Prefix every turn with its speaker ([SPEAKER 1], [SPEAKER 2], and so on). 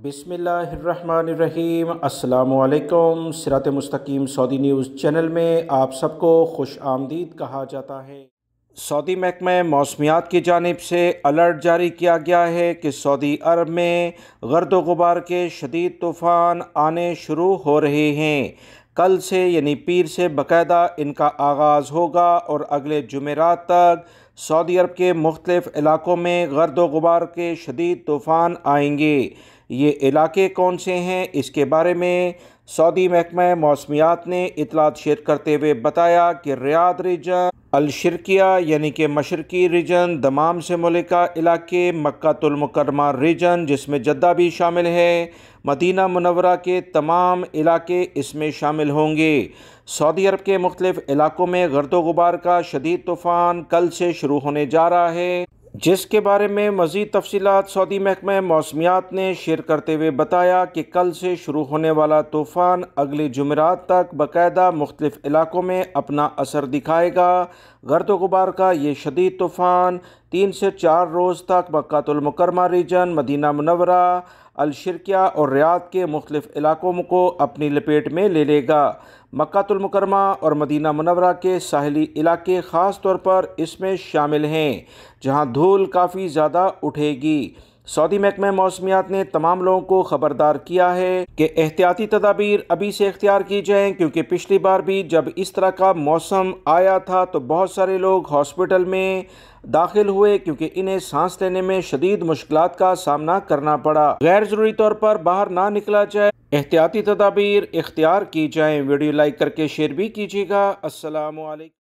[SPEAKER 1] بسم اللہ الرحمن الرحیم۔ السلام علیکم۔ صراط مستقیم سعودی نیوز چینل میں آپ سب کو خوش آمدید کہا جاتا ہے۔ سعودی محکمہ موسمیات کی جانب سے الرٹ جاری کیا گیا ہے کہ سعودی عرب میں گرد و غبار کے شدید طوفان آنے شروع ہو رہے ہیں۔ کل سے یعنی پیر سے باقاعدہ ان کا آغاز ہوگا اور اگلے جمعرات تک سعودی عرب کے مختلف علاقوں میں گرد و غبار کے شدید طوفان آئیں گے۔ یہ علاقے کون سے ہیں، اس کے بارے میں سعودی محکمہ موسمیات نے اطلاعات شیئر کرتے ہوئے بتایا کہ ریاض ریجن، الشرقیہ یعنی کہ مشرقی ریجن، دمام سے ملکہ علاقے، مکہ المکرمہ ریجن جس میں جدہ بھی شامل ہے، مدینہ منورہ کے تمام علاقے اس میں شامل ہوں گے۔ سعودی عرب کے مختلف علاقوں میں گرد و غبار کا شدید طوفان کل سے شروع ہونے جا رہا ہے، جس کے بارے میں مزید تفصیلات سعودی محکمہ موسمیات نے شیئر کرتے ہوئے بتایا کہ کل سے شروع ہونے والا طوفان اگلے جمعرات تک باقاعدہ مختلف علاقوں میں اپنا اثر دکھائے گا۔ گرد و غبار کا یہ شدید طوفان 3 سے 4 روز تک مکہ المکرمہ ریجن، مدینہ منورہ، الشرقیہ اور ریاض کے مختلف علاقوں کو اپنی لپیٹ میں لے لے گا۔ مکہ المکرمہ اور مدینہ منورہ کے ساحلی علاقے خاص طور پر اس میں شامل ہیں، جہاں دھول کافی زیادہ اٹھے گی۔ سعودی محکمہ موسمیات نے تمام لوگوں کو خبردار کیا ہے کہ احتیاطی تدابیر ابھی سے اختیار کی جائیں، کیونکہ پچھلی بار بھی جب اس طرح کا موسم آیا تھا تو بہت سارے لوگ ہاسپٹل میں داخل ہوئے، کیونکہ انہیں سانس لینے میں شدید مشکلات کا سامنا کرنا پڑا۔ غیر ضروری طور پر باہر نہ نکلا جائے، احتیاطی تدابیر اختیار کی جائیں۔ ویڈیو لائک کر کے شیئر بھی کیجیے گا۔ السلام علیکم۔